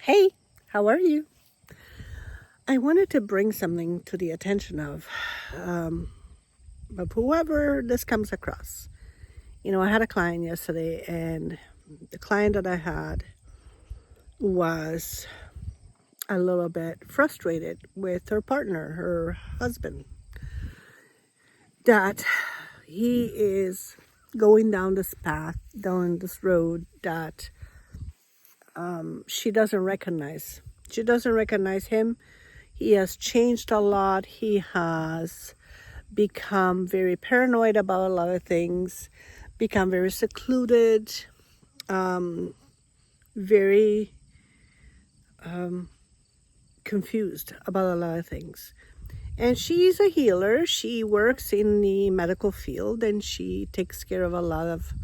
Hey, how are you? I wanted to bring something to the attention of whoever this comes across. I had a client yesterday, and the client that I had was a little bit frustrated with her partner, her husband, that he is going down this path, down this road that she doesn't recognize. She doesn't recognize him. He has changed a lot. He has become very paranoid about a lot of things, become very secluded, very confused about a lot of things. And she's a healer. She works in the medical field, and she takes care of a lot of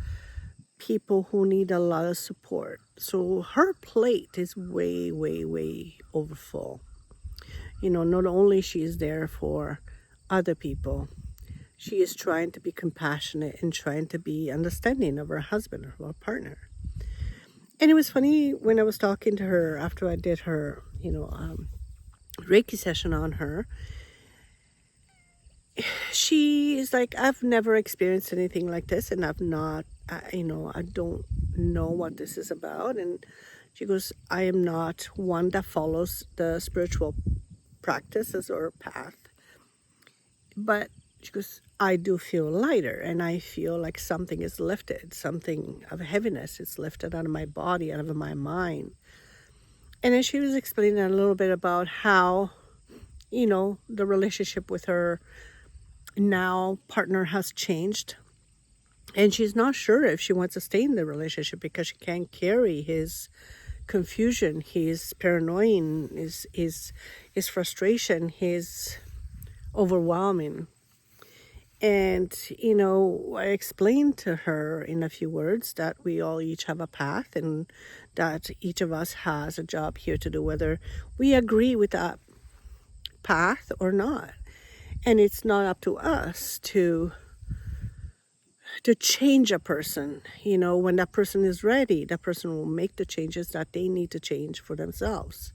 people who need a lot of support. So her plate is way, way, way overfull. Not only she is there for other people, she is trying to be compassionate and trying to be understanding of her husband or her partner. And it was funny when I was talking to her after I did her, Reiki session on her. She is like, I've never experienced anything like this, and I've not, I don't know what this is about. And she goes, I am not one that follows the spiritual practices or path. But she goes, I do feel lighter, and I feel like something is lifted, something of heaviness is lifted out of my body, out of my mind. And then she was explaining a little bit about how, the relationship with her now partner has changed. And she's not sure if she wants to stay in the relationship because she can't carry his confusion, his paranoia, his frustration, his overwhelming. And, I explained to her in a few words that we all each have a path and that each of us has a job here to do, whether we agree with that path or not. And it's not up to us to change a person. When that person is ready, that person will make the changes that they need to change for themselves.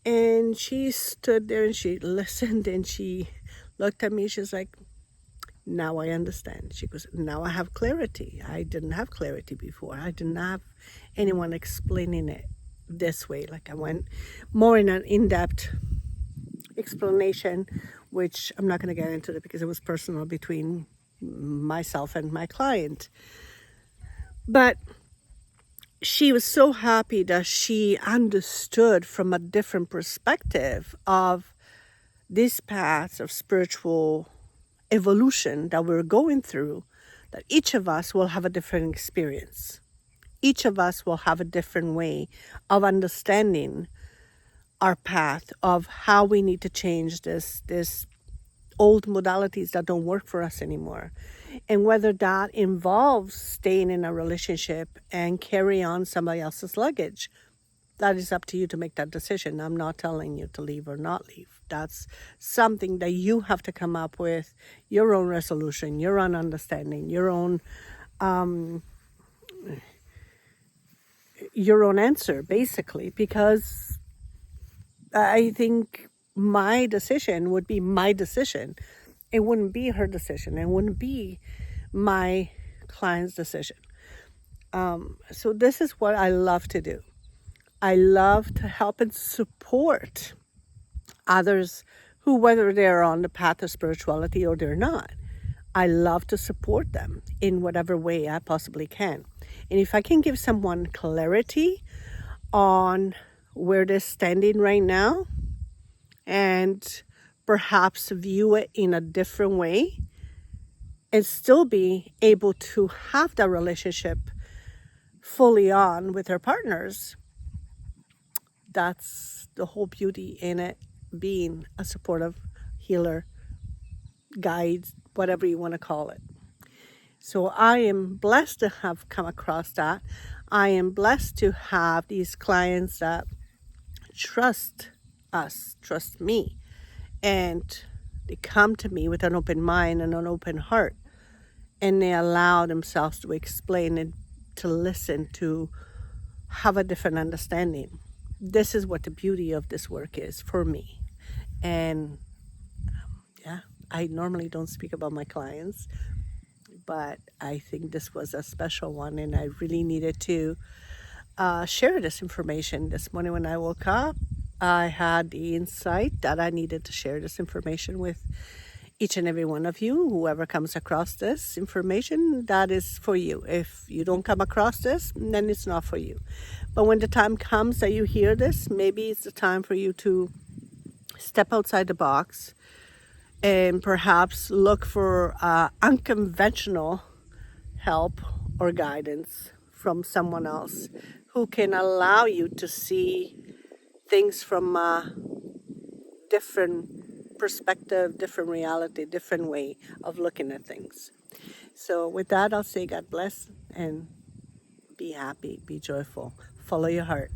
And she stood there and she listened and she looked at me. She's like, now I understand. She goes, now I have clarity. I didn't have clarity before. I didn't have anyone explaining it this way. Like I went more in an in-depth explanation, which I'm not going to get into it because it was personal between myself and my client. But she was so happy that she understood from a different perspective of this path of spiritual evolution that we're going through, that each of us will have a different experience. Each of us will have a different way of understanding our path, of how we need to change this old modalities that don't work for us anymore. And whether that involves staying in a relationship and carry on somebody else's luggage, that is up to you to make that decision. I'm not telling you to leave or not leave. That's something that you have to come up with, your own resolution, your own understanding, your own answer, basically, because I think my decision would be my decision. It wouldn't be her decision. It wouldn't be my client's decision. So this is what I love to do. I love to help and support others who, whether they're on the path of spirituality or they're not, I love to support them in whatever way I possibly can. And if I can give someone clarity on where they're standing right now and perhaps view it in a different way and still be able to have that relationship fully on with their partners, that's the whole beauty in it, being a supportive healer, guide, whatever you want to call it. So I am blessed to have come across that. I am blessed to have these clients that trust us, trust me, and they come to me with an open mind and an open heart, and they allow themselves to explain and to listen to have a different understanding. This is what the beauty of this work is for me. And yeah, I normally don't speak about my clients, but I think this was a special one, and I really needed to share this information. This morning when I woke up, I had the insight that I needed to share this information with each and every one of you. Whoever comes across this information, that is for you. If you don't come across this, then it's not for you. But when the time comes that you hear this, maybe it's the time for you to step outside the box and perhaps look for unconventional help or guidance from someone else who can allow you to see things from a different perspective, different reality, different way of looking at things. So with that, I'll say God bless and be happy, be joyful, follow your heart.